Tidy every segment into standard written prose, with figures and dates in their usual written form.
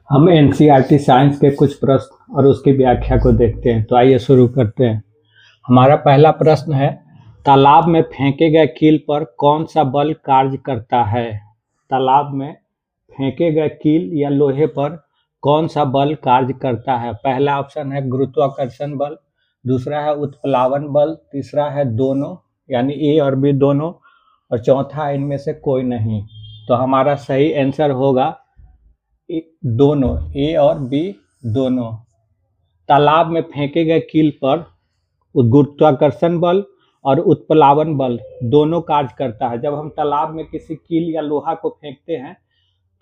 हम NCERT science के कुछ प्रश्न और उसकी व्याख्या को देखते हैं। तो आइए शुरू करते हैं। हमारा पहला प्रश्न है, तालाब में फेंके गए कील पर कौन सा बल कार्य करता है? तालाब में फेंके गए कील या लोहे पर कौन सा बल कार्य करता है? पहला ऑप्शन है गुरुत्वाकर्षण बल, दूसरा है उत्प्लावन बल, तीसरा है दोनों यानी ए और बी दोनों, और चौथा इनमें से कोई नहीं। तो हमारा सही आंसर होगा दोनों, ए और बी दोनों। तालाब में फेंके गए कील पर गुरुत्वाकर्षण बल और उत्प्लावन बल दोनों कार्य करता है। जब हम तालाब में किसी कील या लोहा को फेंकते हैं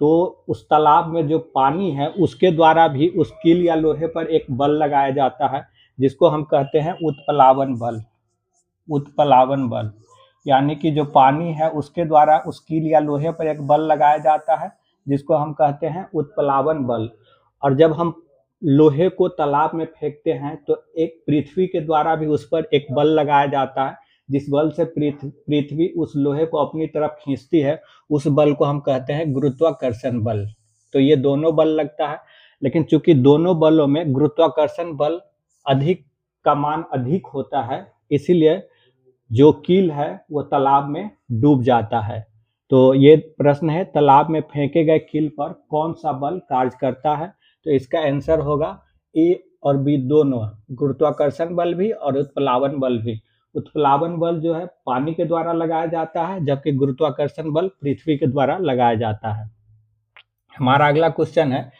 तो उस तालाब में जो पानी है उसके द्वारा भी उस कील या लोहे पर एक बल लगाया जाता है, जिसको हम कहते हैं उत्प्लावन बल। उत्प्लावन बल यानी कि जो पानी है उसके द्वारा उस कील या लोहे पर एक बल लगाया जाता है, जिसको हम कहते हैं उत्प्लावन बल। और जब हम लोहे को तालाब में फेंकते हैं तो एक पृथ्वी के द्वारा भी उस पर एक बल लगाया जाता है, जिस बल से पृथ्वी उस लोहे को अपनी तरफ खींचती है, उस बल को हम कहते हैं गुरुत्वाकर्षण बल। तो ये दोनों बल लगता है, लेकिन चूंकि दोनों बलों में गुरुत्वाकर्षण बल अधिक का मान अधिक होता है, इसीलिए जो कील है वो तालाब में डूब जाता है। तो ये प्रश्न है, तालाब में फेंके गए कील पर कौन सा बल कार्य करता है? तो इसका आंसर होगा ए और बी दोनों, गुरुत्वाकर्षण बल भी और उत्प्लावन बल भी। उत्प्लावन बल जो है पानी के द्वारा लगाया जाता है, जबकि गुरुत्वाकर्षण बल पृथ्वी के द्वारा लगाया जाता है। हमारा अगला क्वेश्चन है,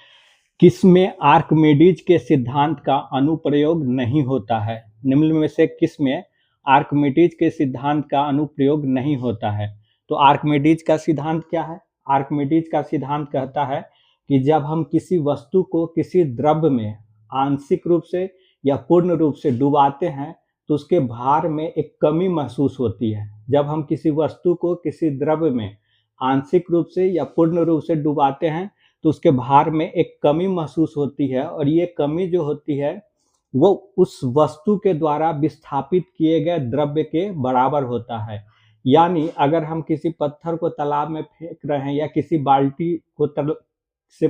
किसमें आर्किमिडीज के सिद्धांत का अनुप्रयोग नहीं होता है? निम्न में से किसमें आर्किमिडीज के सिद्धांत का अनुप्रयोग नहीं होता है? तो आर्किमिडीज का सिद्धांत क्या है? आर्किमिडीज का सिद्धांत कहता है कि जब हम किसी वस्तु को किसी द्रव्य में आंशिक रूप से या पूर्ण रूप से डुबाते हैं तो उसके भार में एक कमी महसूस होती है। जब हम किसी वस्तु को किसी द्रव्य में आंशिक रूप से या पूर्ण रूप से डुबाते हैं तो उसके भार में एक कमी महसूस होती है, और ये कमी जो होती है वो उस वस्तु के द्वारा विस्थापित किए गए द्रव्य के बराबर होता है। यानी अगर हम किसी पत्थर को तालाब में फेंक रहे हैं या किसी बाल्टी को से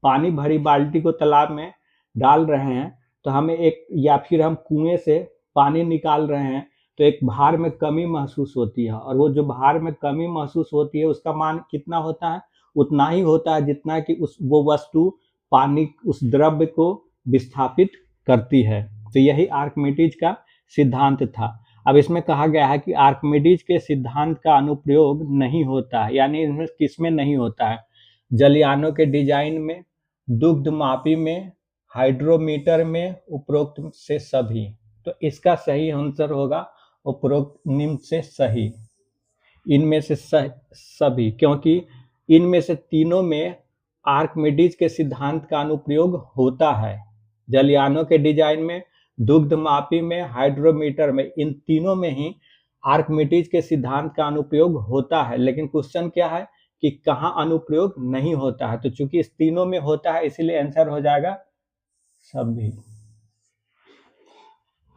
पानी भरी बाल्टी को तालाब में डाल रहे हैं, तो हमें एक, या फिर हम कुएं से पानी निकाल रहे हैं तो एक भार में कमी महसूस होती है, और वो जो भार में कमी महसूस होती है उसका मान कितना होता है? उतना ही होता है जितना कि वो वस्तु पानी उस द्रव्य को विस्थापित करती है। तो यही आर्किमिडीज का सिद्धांत था। अब इसमें कहा गया है कि आर्किमिडीज के सिद्धांत का अनुप्रयोग नहीं होता है, यानी इसमें किसमें नहीं होता है? जलयानों के डिजाइन में, दुग्धमापी में, हाइड्रोमीटर में, उपरोक्त से सभी। तो इसका सही आंसर होगा उपरोक्त निम्न से सही, इनमें से सभी, क्योंकि इनमें से तीनों में आर्किमिडीज के सिद्धांत का अनुप्रयोग होता है। जलयानों के डिजाइन में, दुग्धमापी में, हाइड्रोमीटर में, इन तीनों में ही आर्किमिडीज के सिद्धांत का अनुप्रयोग होता है। लेकिन क्वेश्चन क्या है कि कहाँ अनुप्रयोग नहीं होता है? तो चूंकि इस तीनों में होता है इसलिए आंसर हो जाएगा सभी।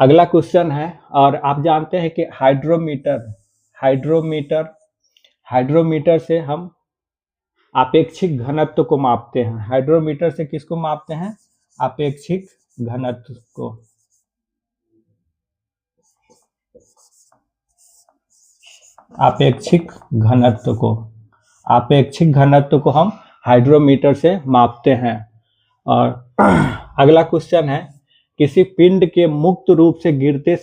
अगला क्वेश्चन है, और आप जानते हैं कि हाइड्रोमीटर से हम आपेक्षिक घनत्व को मापते हैं। हाइड्रोमीटर से किसको मापते हैं? आपेक्षिक घनत्व को। आपेक्षिक घनत्व को हम हाइड्रोमीटर से मापते हैं। और अगला क्वेश्चन है, किसी पिंड के मुक्त रूप से गिरते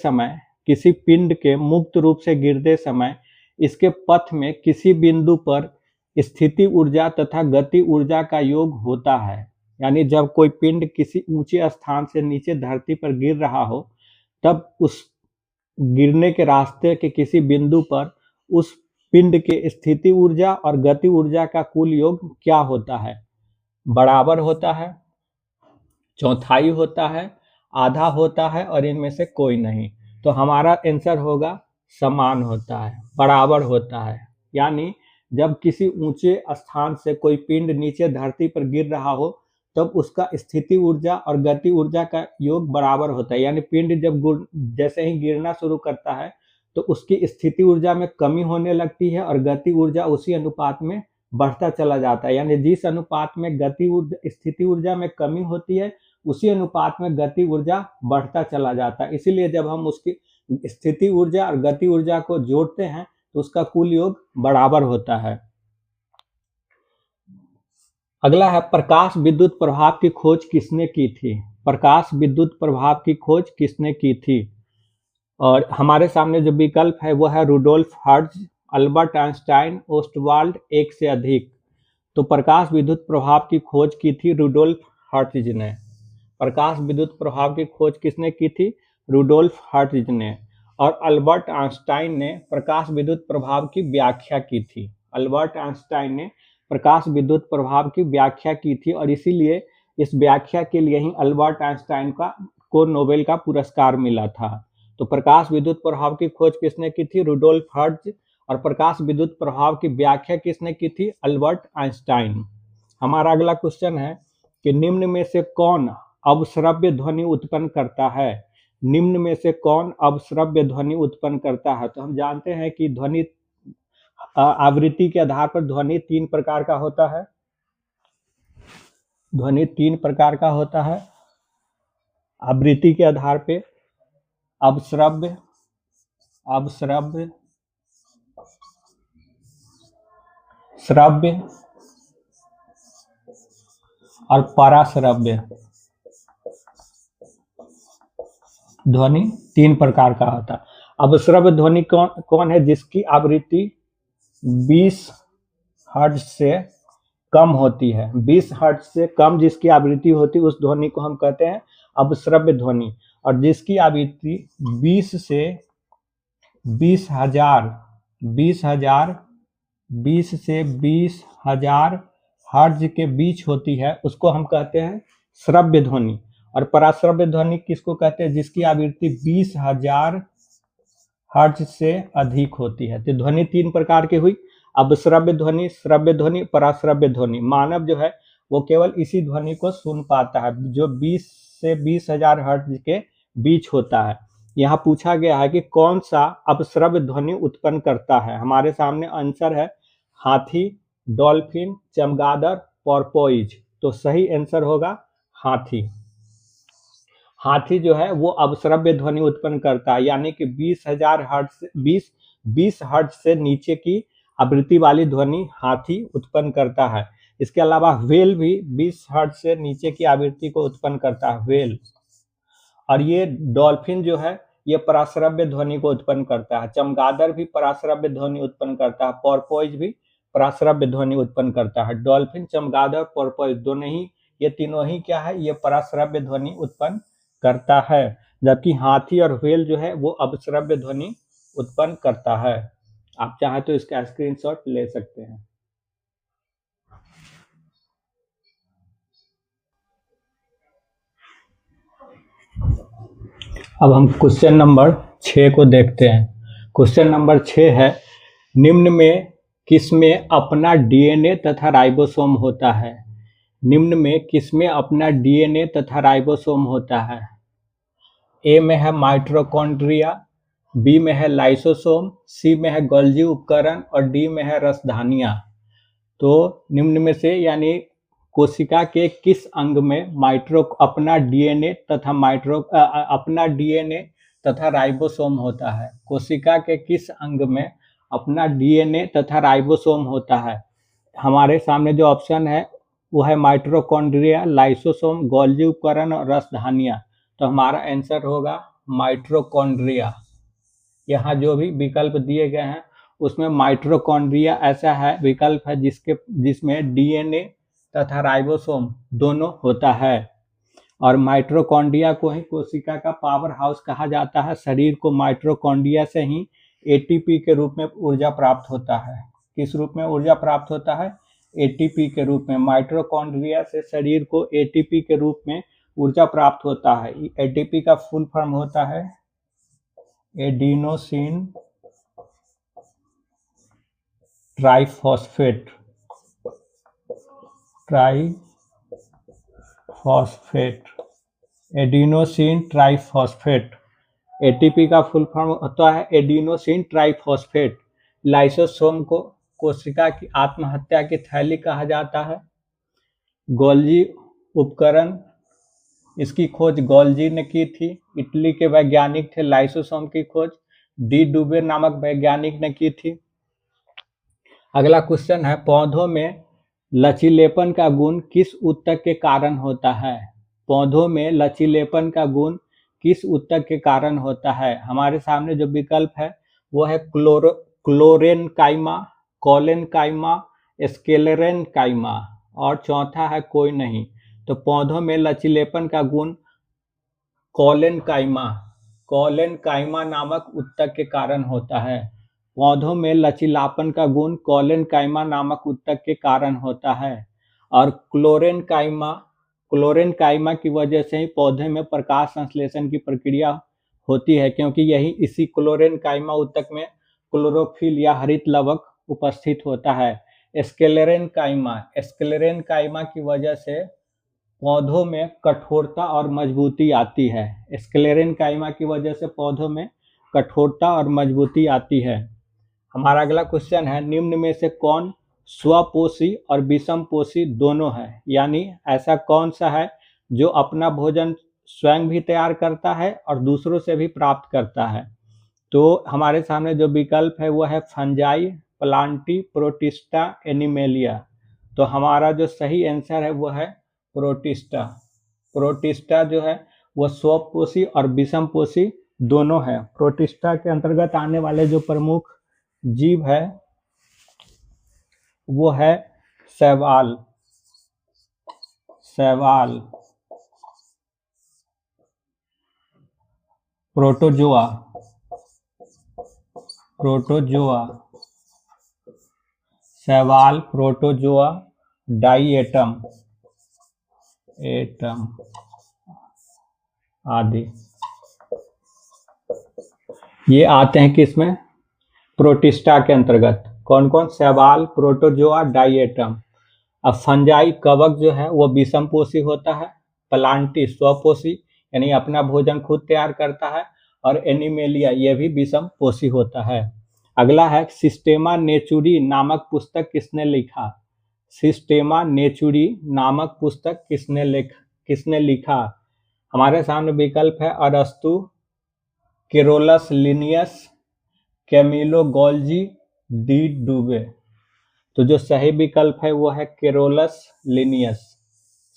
समय इसके पथ में किसी बिंदु पर स्थिति ऊर्जा तथा गति ऊर्जा का योग होता है। यानी जब कोई पिंड किसी ऊंचे स्थान से नीचे धरती पर गिर रहा हो, तब उस गिरने के रास्ते के किसी बिंदु पर उस पिंड के स्थिति ऊर्जा और गति ऊर्जा का कुल योग क्या होता है? बराबर होता है, चौथाई होता है, आधा होता है, और इनमें से कोई नहीं। तो हमारा आंसर होगा समान होता है, बराबर होता है। यानी जब किसी ऊंचे स्थान से कोई पिंड नीचे धरती पर गिर रहा हो तब उसका स्थिति ऊर्जा और गति ऊर्जा का योग बराबर होता है। यानी पिंड जब जैसे ही गिरना शुरू करता है तो उसकी स्थिति ऊर्जा में कमी होने लगती है और गति ऊर्जा उसी अनुपात में बढ़ता चला जाता है, यानी जिस अनुपात में गति ऊर्जा स्थिति ऊर्जा में कमी होती है उसी अनुपात में गति ऊर्जा बढ़ता चला जाता है। इसीलिए जब हम उसकी स्थिति ऊर्जा और गति ऊर्जा को जोड़ते हैं तो उसका कुल योग बराबर होता है। अगला है प्रकाश विद्युत प्रभाव की खोज किसने की थी? प्रकाश विद्युत प्रभाव की खोज किसने की थी? और हमारे सामने जो विकल्प है वो है Rudolf Hertz, Albert Einstein, Ostwald, एक से अधिक। तो प्रकाश विद्युत प्रभाव की खोज की थी रुडोल्फ हर्ट्ज ने। प्रकाश विद्युत प्रभाव की खोज किसने की थी? रुडोल्फ हर्ट्ज ने। और अल्बर्ट आइंस्टाइन ने प्रकाश विद्युत प्रभाव की व्याख्या की थी। अल्बर्ट आइंस्टाइन ने प्रकाश विद्युत प्रभाव की व्याख्या की थी और इसीलिए इस व्याख्या के लिए ही अल्बर्ट आइंस्टाइन को नोबेल का पुरस्कार मिला था। तो प्रकाश विद्युत प्रभाव की खोज किसने की थी? Rudolf Hertz. और प्रकाश विद्युत प्रभाव की व्याख्या किसने की थी? Albert Einstein. हमारा अगला क्वेश्चन है कि निम्न में से कौन अवश्रव्य ध्वनि उत्पन्न करता है? निम्न में से कौन अवश्रव्य ध्वनि उत्पन्न करता है? तो हम जानते हैं कि ध्वनि आवृत्ति के आधार पर ध्वनि 3 प्रकार का होता है। ध्वनि 3 प्रकार का होता है। आवृत्ति के आधार पे अवश्रव्य, श्रव्य और पराश्रव्य। ध्वनि 3 प्रकार का होता है। अवश्रव्य ध्वनि कौन है? जिसकी आवृत्ति 20 हर्ट्ज से कम होती है। 20 हर्ट्ज से कम जिसकी आवृत्ति होती है उस ध्वनि को हम कहते हैं अवश्रव्य ध्वनि। और जिसकी आवृत्ति 20 से 20,000 हर्ट्ज के बीच होती है उसको हम कहते हैं श्रव्य ध्वनि। और पराश्रव्य ध्वनि किसको कहते हैं? जिसकी आवृत्ति 20,000 हर्ट्ज से अधिक होती है। तो ध्वनि 3 प्रकार की हुई, अवश्रव्य ध्वनि, श्रव्य ध्वनि, पराश्रव्य ध्वनि। मानव जो है वो केवल इसी ध्वनि को सुन पाता है जो 20 से 20,000 हर्ट्ज के बीच होता है। यहाँ पूछा गया है कि कौन सा अवश्रव्य ध्वनि उत्पन्न करता है। हमारे सामने आंसर है हाथी, डॉल्फिन, चमगादड़, पोर्पोइज। तो सही आंसर होगा हाथी। हाथी जो है वो अवश्रव्य ध्वनि उत्पन्न करता है, यानी कि 20,000 हर्ट्ज 20 हर्ट्ज से नीचे की आवृत्ति वाली ध्वनि हाथी उत्पन्न करता है। इसके अलावा व्हेल भी 20 हर्ट्ज से नीचे की आवृत्ति को उत्पन्न करता है, व्हेल। और ये डॉल्फिन जो है ये पराश्रव्य ध्वनि को उत्पन्न करता है। चमगादड़ भी पराश्रव्य ध्वनि उत्पन्न करता है। पोर्पोइज भी पराश्रव्य ध्वनि उत्पन्न करता है। डॉल्फिन, चमगादड़, पोर्पोइज दोनों ही, ये तीनों ही क्या है? ये पराश्रव्य ध्वनि उत्पन्न करता है। जबकि हाथी और व्हेल जो है वो अवश्रव्य ध्वनि उत्पन्न करता है। आप चाहे तो इसका स्क्रीनशॉट ले सकते हैं। अब हम क्वेश्चन नंबर 6 को देखते हैं। क्वेश्चन नंबर 6 है, निम्न में किसमें अपना डीएनए तथा राइबोसोम होता है? निम्न में किसमें अपना डीएनए तथा राइबोसोम होता है? ए में है माइटोकॉन्ड्रिया, बी में है लाइसोसोम, सी में है गोल्जी उपकरण और डी में है रसधानियां। तो निम्न में से यानी कोशिका के किस अंग में अपना डीएनए तथा राइबोसोम होता है? कोशिका के किस अंग में अपना डीएनए तथा राइबोसोम होता है? हमारे सामने जो ऑप्शन है वो है माइटोकॉन्ड्रिया, लाइसोसोम, गोल्जी उपकरण और रसधानियां। तो हमारा आंसर होगा माइटोकॉन्ड्रिया। यहाँ जो भी विकल्प दिए गए हैं उसमें माइटोकॉन्ड्रिया ऐसा है विकल्प है जिसमें डीएनए तथा राइबोसोम दोनों होता है। और माइटोकॉन्ड्रिया को ही कोशिका का पावर हाउस कहा जाता है। शरीर को माइटोकॉन्ड्रिया से ही एटीपी के रूप में ऊर्जा प्राप्त होता है। किस रूप में ऊर्जा प्राप्त होता है? एटीपी के रूप में। माइटोकॉन्ड्रिया से शरीर को एटीपी के रूप में ऊर्जा प्राप्त होता है। एटीपी का फुल फॉर्म होता है adenosine triphosphate. Adenosine triphosphate. ATP का फुल फॉर्म होता है एडिनोसिन ट्राइफॉस्फेट। लाइसोसोम को कोशिका की आत्महत्या की थैली कहा जाता है? गोल्जी उपकरण, इसकी खोज गोल्जी ने की थी। इटली के वैज्ञानिक थे लाइसोसोम की खोज डी डुबे नामक वैज्ञानिक ने की थी। अगला क्वेश्चन है, पौधों में लचीलेपन का गुण किस ऊतक के कारण होता है? पौधों में लचीलेपन का गुण किस ऊतक के कारण होता है? हमारे सामने जो विकल्प है वो है क्लोरेनकाइमा, कोलेनकाइमा, स्क्लेरेनकाइमा और चौथा है कोई नहीं। तो पौधों में लचीलेपन का गुण कोलेनकाइमा नामक ऊतक के कारण होता है। पौधों में लचीलापन का गुण कोलेनकाइमा नामक ऊतक के कारण होता है। और क्लोरेनकाइमा की वजह से ही पौधे में प्रकाश संश्लेषण की प्रक्रिया होती है, क्योंकि यही इसी क्लोरेनकाइमा ऊतक में क्लोरोफिल या हरित लवक उपस्थित होता है। स्क्लेरेनकाइमा की वजह से पौधों में कठोरता और मजबूती आती है। स्क्लेरेनकाइमा की वजह से पौधों में कठोरता और मजबूती आती है। हमारा अगला क्वेश्चन है, निम्न में से कौन स्वपोषी और विषमपोषी दोनों है? यानी ऐसा कौन सा है जो अपना भोजन स्वयं भी तैयार करता है और दूसरों से भी प्राप्त करता है? तो हमारे सामने जो विकल्प है वो है फंजाई, प्लांटी, प्रोटिस्टा, एनिमेलिया। तो हमारा जो सही आंसर है वो है प्रोटिस्टा। प्रोटिस्टा जो है वो स्वपोषी और विषमपोषी दोनों है। प्रोटिस्टा के अंतर्गत आने वाले जो प्रमुख जीव है वो है शैवाल, प्रोटोजोआ, शैवाल, प्रोटोजोआ, डाइएटम आदि ये आते हैं किसमें? प्रोटिस्टा के अंतर्गत। कौन कौन? शैवाल, प्रोटोजोआ, डाइएटम। अब फंजाई कवक जो है वो विषमपोषी होता है। प्लांटी स्वपोषी यानी अपना भोजन खुद तैयार करता है। और एनिमेलिया ये भी विषमपोषी होता है। अगला है, सिस्टेमा नेचुरी नामक पुस्तक किसने लिखा? सिस्टेमा नेचुरी नामक पुस्तक किसने लिखा? हमारे सामने विकल्प है अरस्तु, Carolus Linnaeus, Camillo Golgi, D डुबे। तो जो सही विकल्प है वो है केरोलस लिनियस।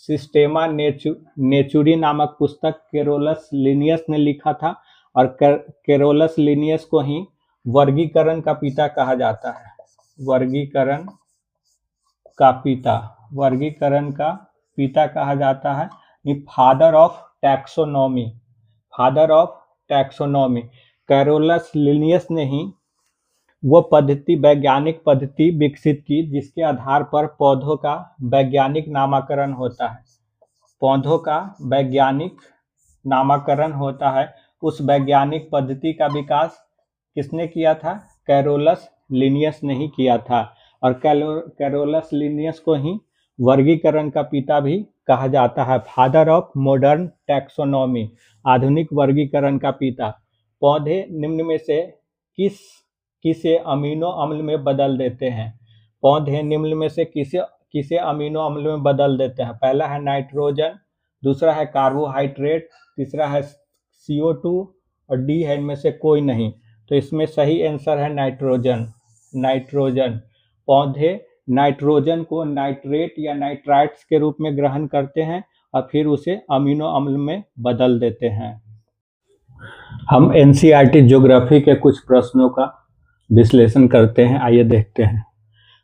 सिस्टेमा नेचुरी नामक पुस्तक केरोलस लिनियस ने लिखा था और केरोलस लिनियस को ही वर्गीकरण का पिता कहा जाता है। वर्गीकरण का पिता कहा जाता है। Father of taxonomy. Carolus Linnaeus ने ही वो वैज्ञानिक पद्धति विकसित की जिसके आधार पर पौधों का वैज्ञानिक नामकरण होता है। उस वैज्ञानिक पद्धति का विकास किसने किया था? कैरोलस लिनियस ने ही किया था। और कैरोलस लिनियस को ही वर्गीकरण का पिता भी कहा जाता है। फादर ऑफ मॉडर्न टैक्सोनॉमी, आधुनिक वर्गीकरण का पिता। पौधे निम्न में से किसे अमीनो अम्ल में बदल देते हैं? पौधे निम्न में से किसे अमीनो अम्ल में बदल देते हैं? पहला है नाइट्रोजन, दूसरा है कार्बोहाइड्रेट, तीसरा है CO2 और डी है इनमें से कोई नहीं। तो इसमें सही आंसर है नाइट्रोजन। पौधे नाइट्रोजन को नाइट्रेट या नाइट्राइट्स के रूप में ग्रहण करते हैं और फिर उसे अमीनो अम्ल में बदल देते हैं। हम NCERT ज्योग्राफी के कुछ प्रश्नों का विश्लेषण करते हैं, आइए देखते हैं।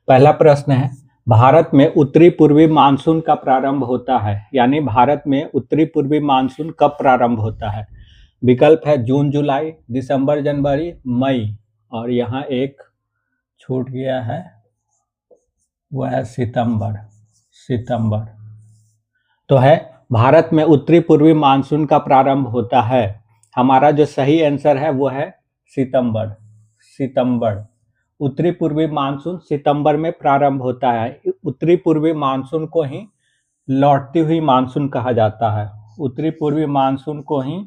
पहला प्रश्न है, भारत में उत्तरी पूर्वी मानसून का प्रारंभ होता है? यानी भारत में उत्तरी पूर्वी मानसून कब प्रारंभ होता है? विकल्प है जून जुलाई, दिसंबर जनवरी, मई, और यहाँ एक छूट गया है वह है सितंबर। तो है भारत में उत्तरी पूर्वी मानसून का प्रारंभ होता है। हमारा जो सही आंसर है वो है सितंबर। उत्तरी पूर्वी मानसून सितंबर में प्रारंभ होता है। उत्तरी पूर्वी मानसून को ही लौटती हुई मानसून कहा जाता है। उत्तरी पूर्वी मानसून को ही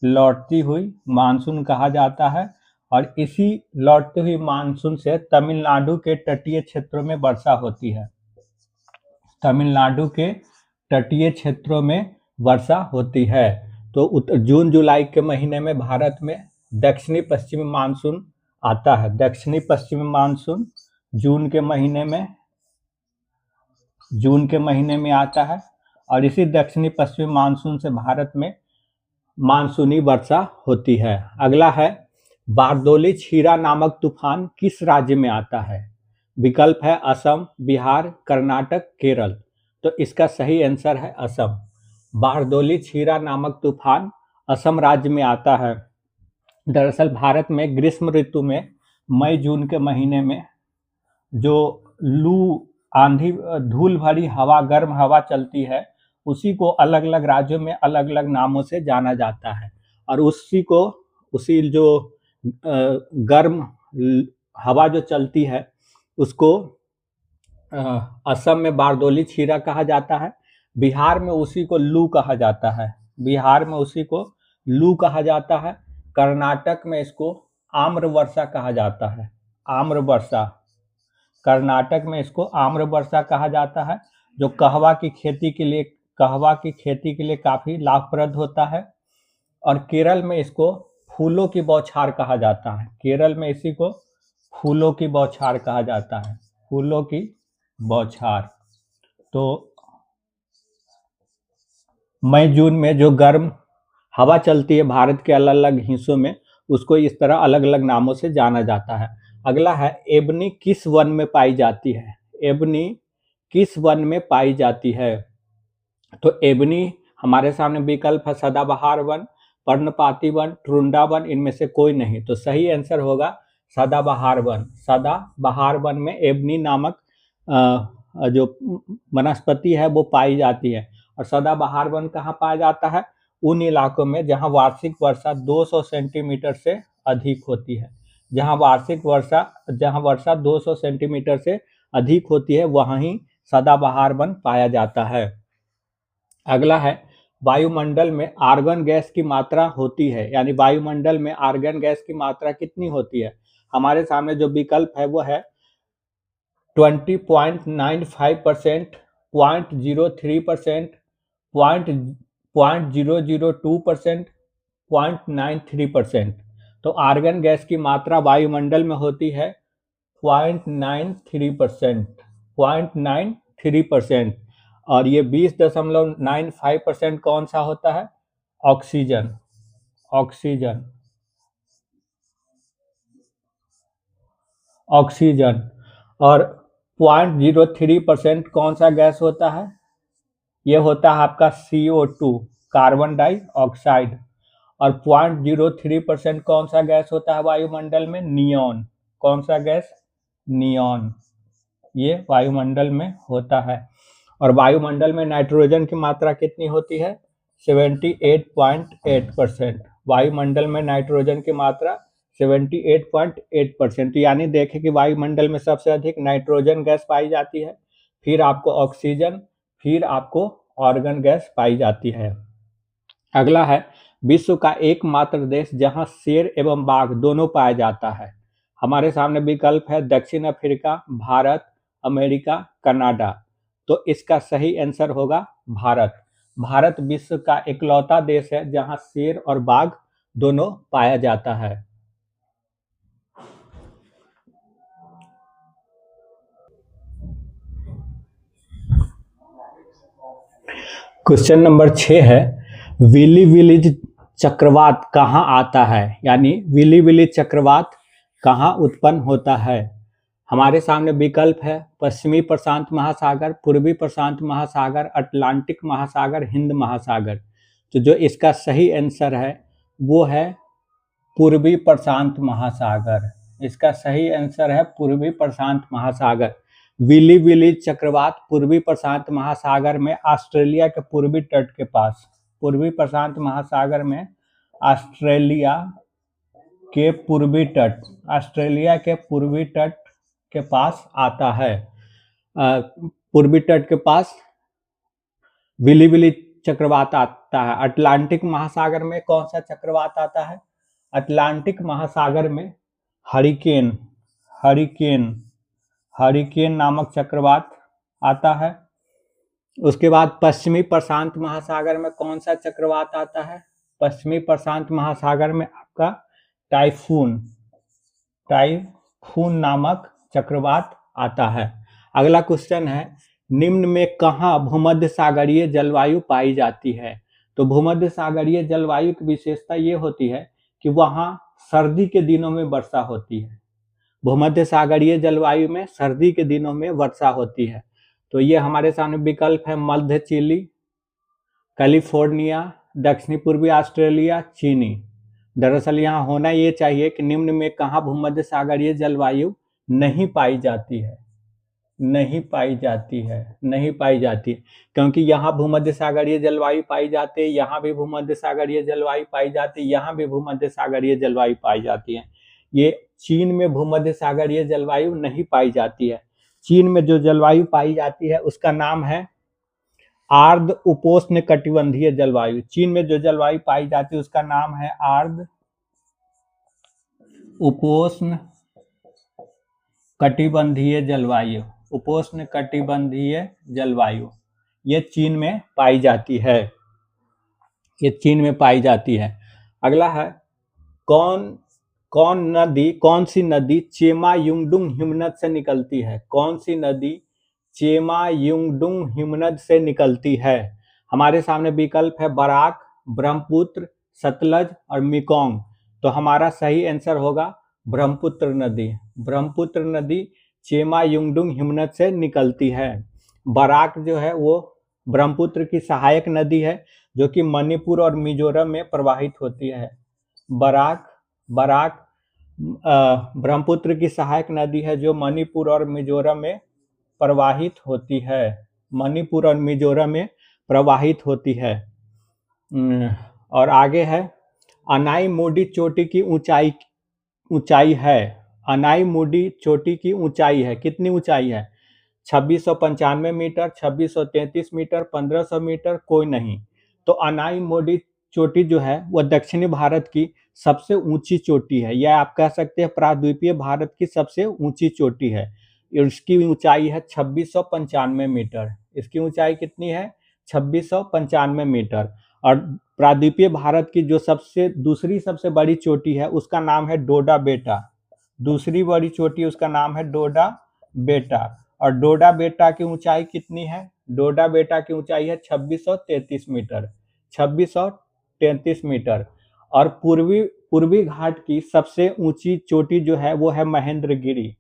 लौटती हुई मानसून कहा जाता है और इसी लौटते हुए मानसून से तमिलनाडु के तटीय क्षेत्रों में वर्षा होती है। तमिलनाडु के तटीय क्षेत्रों में वर्षा होती है। तो जून जुलाई के महीने में भारत में दक्षिणी पश्चिमी मानसून आता है। दक्षिणी पश्चिमी मानसून जून के महीने में आता है और इसी दक्षिणी पश्चिमी मानसून से भारत में मानसूनी वर्षा होती है। अगला है, बारदोली छीरा नामक तूफान किस राज्य में आता है? विकल्प है असम, बिहार, कर्नाटक, केरल। तो इसका सही आंसर है असम। बारदोली छीरा नामक तूफान असम राज्य में आता है। दरअसल भारत में ग्रीष्म ऋतु में मई जून के महीने में जो लू, आंधी, धूल भरी हवा, गर्म हवा चलती है, उसी को अलग अलग राज्यों में अलग अलग नामों से जाना जाता है। और उसी जो गर्म हवा जो चलती है उसको असम में बारदोली छीरा कहा जाता है। बिहार में उसी को लू कहा जाता है। कर्नाटक में इसको आम्र वर्षा कहा जाता है। कर्नाटक में इसको आम्र वर्षा कहा जाता है, जो कहवा की खेती के लिए काफी लाभप्रद होता है। और केरल में इसको फूलों की बौछार कहा जाता है। केरल में इसी को फूलों की बौछार कहा जाता है। फूलों की बौछार। तो मई जून में जो गर्म हवा चलती है भारत के अलग अलग हिस्सों में, उसको इस तरह अलग अलग नामों से जाना जाता है। अगला है, एबनी किस वन में पाई जाती है? एबनी किस वन में पाई जाती है? तो एबनी हमारे सामने विकल्प है सदाबहार वन, पर्णपाती वन, टुंडा वन, इनमें से कोई नहीं। तो सही आंसर होगा सदाबहार वन। सदाबहार वन में एबनी नामक जो वनस्पति है वो पाई जाती है। और सदाबहार वन कहाँ पाया जाता है? उन इलाकों में जहाँ वार्षिक वर्षा 200 सेंटीमीटर से अधिक होती है। जहाँ वर्षा 200 सेंटीमीटर से अधिक होती है, वहीं सदाबहार वन पाया जाता है। अगला है, वायुमंडल में आर्गन गैस की मात्रा होती है, यानी वायुमंडल में आर्गन गैस की मात्रा कितनी होती है? हमारे सामने जो विकल्प है वो है 20.95%, 0.03%, 0.002%, 0.93%। तो आर्गन गैस की मात्रा वायुमंडल में होती है 0.93%। और ये 20.95% कौन सा होता है? ऑक्सीजन। और 0.03% कौन सा गैस होता है? ये होता है आपका CO2, कार्बन डाइऑक्साइड। और 0.03% कौन सा गैस होता है वायुमंडल में? नियॉन। कौन सा गैस? नियॉन। ये वायुमंडल में होता है। और वायुमंडल में नाइट्रोजन की मात्रा कितनी होती है? 78.8%। वायुमंडल में नाइट्रोजन की मात्रा 78.8%। यानी देखें कि वायुमंडल में सबसे अधिक नाइट्रोजन गैस पाई जाती है, फिर आपको ऑक्सीजन, फिर आपको आर्गन गैस पाई जाती है। अगला है, विश्व का एकमात्र देश जहां शेर एवं बाघ दोनों पाया जाता है। हमारे सामने विकल्प है दक्षिण अफ्रीका, भारत, अमेरिका, कनाडा। तो इसका सही आंसर होगा भारत। भारत विश्व का इकलौता देश है जहां शेर और बाघ दोनों पाया जाता है। क्वेश्चन नंबर 6 है, विली विली चक्रवात कहाँ आता है? यानी विली विली चक्रवात कहाँ उत्पन्न होता है? हमारे सामने विकल्प है पश्चिमी प्रशांत महासागर, पूर्वी प्रशांत महासागर, अटलांटिक महासागर, हिंद महासागर। तो जो इसका सही आंसर है वो है पूर्वी प्रशांत महासागर। इसका सही आंसर है पूर्वी प्रशांत महासागर। विली विली चक्रवात पूर्वी प्रशांत महासागर में ऑस्ट्रेलिया के पूर्वी तट के पास, पूर्वी प्रशांत महासागर में ऑस्ट्रेलिया के पूर्वी तट के पास आता है। पूर्वी तट के पास विली विली चक्रवात आता है। अटलांटिक महासागर में कौन सा चक्रवात आता है? अटलांटिक महासागर में हरिकेन हरिकेन हरिकेन नामक चक्रवात आता है। उसके बाद पश्चिमी प्रशांत महासागर में कौन सा चक्रवात आता है? पश्चिमी प्रशांत महासागर में आपका टाइफून नामक चक्रवात आता है। अगला क्वेश्चन है, निम्न में कहाँ भूमध्य सागरीय जलवायु पाई जाती है? तो भूमध्य सागरीय जलवायु की विशेषता ये होती है कि वहाँ सर्दी के दिनों में वर्षा होती है। भूमध्य सागरीय जलवायु में सर्दी के दिनों में वर्षा होती है। तो ये हमारे सामने विकल्प है मध्य चिली, कैलिफोर्निया, दक्षिणी पूर्वी ऑस्ट्रेलिया, चीनी। दरअसल यहाँ होना ये चाहिए कि निम्न में कहाँ भूमध्य सागरीय जलवायु नहीं पाई जाती है, नहीं पाई जाती, क्योंकि यहाँ भूमध्य सागरीय जलवायु पाई जाती है, यहाँ भी भूमध्य सागरीय जलवायु पाई जाती है, यहाँ भी भूमध्य सागरीय जलवायु पाई जाती है। ये चीन में भूमध्य सागरीय जलवायु नहीं पाई जाती है। चीन में जो जलवायु पाई जाती है उसका नाम है आर्द्र उपोष्ण कटिबंधीय जलवायु। चीन में जो जलवायु पाई जाती है उसका नाम है आर्द्र उपोष्ण कटिबंधीय जलवायु, उपोष्ण कटिबंधीय जलवायु। ये चीन में पाई जाती है, ये चीन में पाई जाती है। अगला है, कौन सी नदी चेमायुंगडुंग हिमनद से निकलती है? कौन सी नदी चेमायुंगडुंग हिमनद से निकलती है? हमारे सामने विकल्प है बराक, ब्रह्मपुत्र, सतलज और मेकोंग। तो हमारा सही आंसर होगा ब्रह्मपुत्र नदी। ब्रह्मपुत्र नदी चेमायुंगडुंग हिमनद से निकलती है। बराक जो है वो ब्रह्मपुत्र की सहायक नदी है जो कि मणिपुर और मिजोरम में प्रवाहित होती है। बराक ब्रह्मपुत्र की सहायक नदी है जो मणिपुर और मिजोरम में प्रवाहित होती है, मणिपुर और मिजोरम में प्रवाहित होती है। और आगे है, अनाई-मोडी चोटी की ऊंचाई है। अनाई-मोडी चोटी की ऊंचाई है, कितनी ऊंचाई है? 2695 मीटर, 2633 मीटर, 1500 मीटर, कोई नहीं। तो अनाई-मोडी चोटी जो है वह दक्षिणी भारत की सबसे ऊंची चोटी है, या आप कह सकते हैं प्रायद्वीपीय भारत की सबसे ऊंची चोटी है। इसकी ऊंचाई है 2695 मीटर। इसकी ऊंचाई कितनी है? 2695 मीटर। और प्रायद्वीपीय भारत की जो दूसरी सबसे बड़ी चोटी है उसका नाम है डोडा बेटा। दूसरी बड़ी चोटी उसका नाम है डोडा बेटा। और डोडा बेटा की ऊंचाई कितनी है? डोडा बेटा की ऊंचाई है 2633 मीटर, 2633 मीटर। और पूर्वी घाट की सबसे ऊंची चोटी जो है वो है महेंद्रगिरी।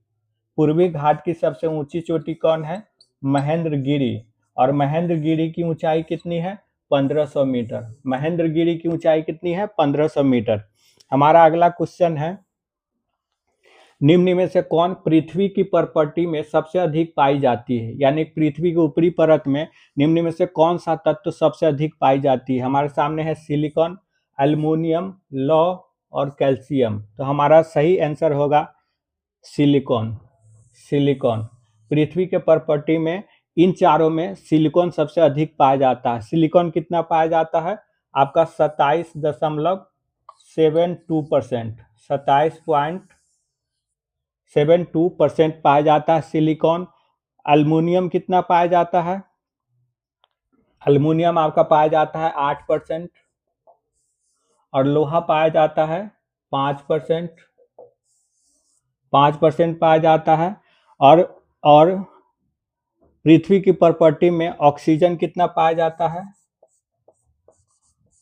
पूर्वी घाट की सबसे ऊंची चोटी कौन है? महेंद्रगिरी। और महेंद्रगिरी की ऊंचाई कितनी है? 1500 मीटर। महेंद्रगिरी की ऊंचाई कितनी है? 1500 मीटर। हमारा अगला क्वेश्चन है, निम्न में से कौन पृथ्वी की प्रॉपर्टी में सबसे अधिक पाई जाती है? यानी पृथ्वी की ऊपरी परत में निम्न में से कौन सा तत्व सबसे अधिक पाई जाती है? हमारे सामने है सिलिकॉन, एल्युमिनियम, लौह और कैल्शियम। तो हमारा सही आंसर होगा सिलिकॉन। पृथ्वी के प्रॉपर्टी में इन चारों में सिलिकॉन सबसे अधिक पाया जाता है। सिलिकॉन कितना पाया जाता है? आपका 27.72%, 27.72% पाया जाता है सिलिकॉन। एल्युमिनियम कितना पाया जाता है? एल्युमिनियम आपका पाया जाता है 8%। और लोहा पाया जाता है 5%, 5% पाया जाता है। और पृथ्वी की प्रॉपर्टी में ऑक्सीजन कितना पाया जाता है?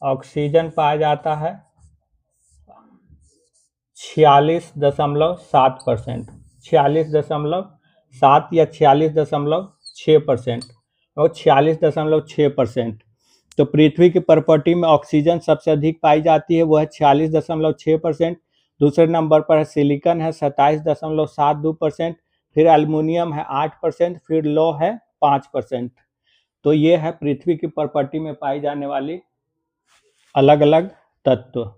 ऑक्सीजन पाया जाता है 46.7%, 46.7 या 46.6%, और 46.6%। तो पृथ्वी की प्रॉपर्टी में ऑक्सीजन सबसे अधिक पाई जाती है, वो है 46.6%। दूसरे नंबर पर है सिलिकॉन है 27.72%, फिर एल्युमिनियम है 8%, फिर लौह है 5%। तो ये है पृथ्वी की प्रॉपर्टी में पाई जाने वाली अलग अलग तत्व।